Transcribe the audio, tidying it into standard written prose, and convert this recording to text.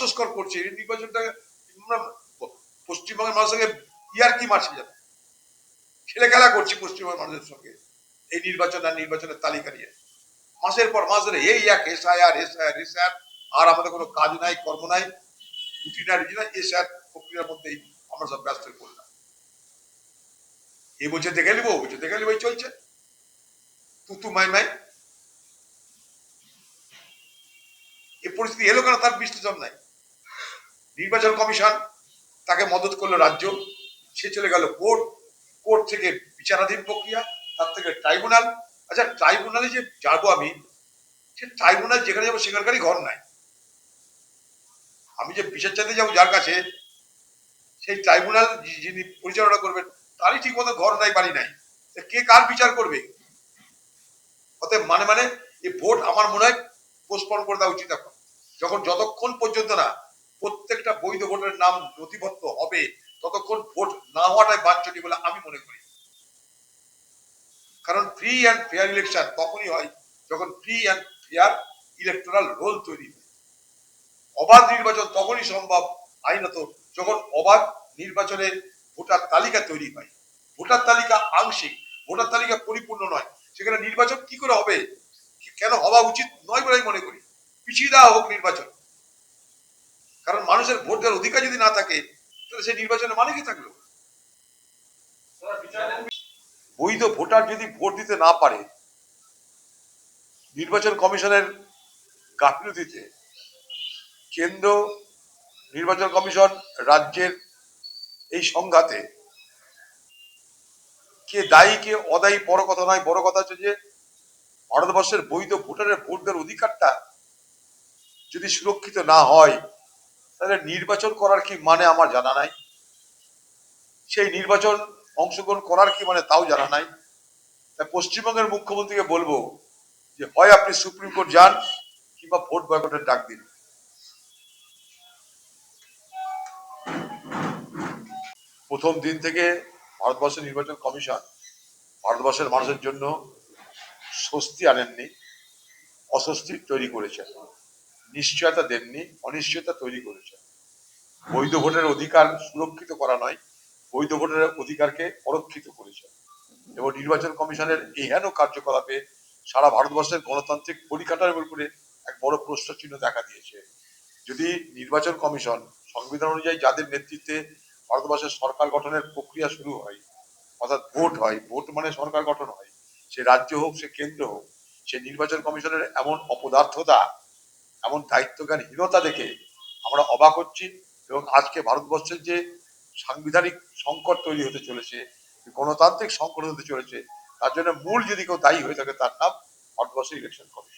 সংস্কার করছে এই নির্বাচনটা পশ্চিমবঙ্গের মানুষের সঙ্গে ইয়ার্কি মারছে যাবে, ছেলে খেলা করছে পশ্চিমবঙ্গের মানুষের সঙ্গে এই নির্বাচন আর নির্বাচনের তালিকা নিয়ে মাসের পর মাস ধরে এই এক এসআইআর এসআইআর এসআইআর, আর আমাদের কোনো কাজ নাই কর্ম নাই, রুটি না রুটি না এসআইআর প্রক্রিয়ার মধ্যেই আমরা সব ব্যস্ত হয়ে পড়লাম। এই বলছে দেখে নিবো, বলছে দেখে নিবো, চলছে তুতু মাই মাই। এই পরিস্থিতি এলো কেন তার বিশ্লেষণ নাই। নির্বাচন কমিশন তাকে মদত করলো রাজ্য, সে চলে গেল কোর্ট, কোর্ট থেকে বিচারাধীন প্রক্রিয়া, তার থেকে ট্রাইব্যুনাল। আচ্ছা ট্রাইব্যুনালে যে যাবো আমি, সে ট্রাইব্যুনাল যেখানে যাবো সেখানকারই ঘর নাই। আমি যে বিচার চাইতে যাবো যার কাছে, সেই ট্রাইব্যুনাল যিনি পরিচালনা করবেন তারই ঠিক মতো ঘর নাই বাড়ি নাই, কে কার বিচার করবে? অতএব মানে মানে এই ভোট আমার মনে হয় পোস্টপন করে দেওয়া উচিত এখন, যতক্ষণ পর্যন্ত না প্রত্যেকটা বৈধ ভোটের নাম নথিবদ্ধ হবে ততক্ষণ ভোট না হওয়াটাই বাঞ্ছনীয় বলে আমি মনে করি। কারণ ফ্রি অ্যান্ড ফেয়ার ইলেকশন তখনই হয় যখন free and fair electoral role তৈরি হয়। অবাধ নির্বাচন তখনই সম্ভব আইনত যখন অবাধ নির্বাচনের ভোটার তালিকা তৈরি হয়। ভোটার তালিকা আংশিক, ভোটার তালিকা পরিপূর্ণ নয়, সেখানে নির্বাচন কি করে হবে, কেন হওয়া উচিত নয় বলে মনে করি। পিছিয়ে দেওয়া হোক নির্বাচন, কারণ মানুষের ভোট দেওয়ার অধিকার যদি না থাকে তাহলে সেই নির্বাচনের মানে কি থাকলো? বৈধ ভোটার যদি ভোট দিতে না পারে, নির্বাচন কমিশনের গাফিলতিতে কেন্দ্র নির্বাচন কমিশন রাজ্যের এই সংঘাতে কে দায়ী কে অদায়ী বড় কথা নয়, বড় কথা হচ্ছে যে ভারতবর্ষের বৈধ ভোটারের ভোট দেওয়ার অধিকারটা যদি সুরক্ষিত না হয় তাহলে নির্বাচন করার কি মানে আমার জানা নাই, সেই নির্বাচন অংশগ্রহণ করার কি মানে তাও জানা নাই। তাই পশ্চিমবঙ্গের মুখ্যমন্ত্রীকে বলবো যে হয় আপনি সুপ্রিম কোর্ট যান কিংবা ভোট বয়কটের ডাক দিন। প্রথম দিন থেকে ভারতবর্ষের নির্বাচন কমিশন ভারতবর্ষের মানুষের জন্য স্বস্তি আনেননি, অস্বস্তি তৈরি করেছেন, নিশ্চয়তা দেননি, অনিশ্চয়তা তৈরি করেছেন। বৈধ ভোটের অধিকার সুরক্ষিত করা নয়, বৈধ ভোটের অধিকারকে অরক্ষিত করেছেন এবং নির্বাচন কমিশনের এহেন কার্যকলাপে সারা ভারতবর্ষের গণতান্ত্রিক পরিকাঠামোর উপরে এক বড় প্রশ্ন চিহ্ন দেখা দিয়েছে। যদি নির্বাচন কমিশন সংবিধান অনুযায়ী যাদের নেতৃত্বে ভারতবর্ষের সরকার গঠনের প্রক্রিয়া শুরু হয়, অর্থাৎ ভোট হয়, ভোট মানে সরকার গঠন হয়, সে রাজ্য হোক সে কেন্দ্র হোক, সে নির্বাচন কমিশনের এমন অপদার্থতা, এমন দায়িত্বজ্ঞানহীনতা দেখে আমরা অবাক হচ্ছি। এবং আজকে ভারতবর্ষের যে সাংবিধানিক সংকট তৈরি হতে চলেছে, গণতান্ত্রিক সংকট হতে চলেছে, তার জন্য মূল যদি কেউ দায়ী হয়ে থাকে তার নাম ভারতবর্ষের ইলেকশন কমিশন।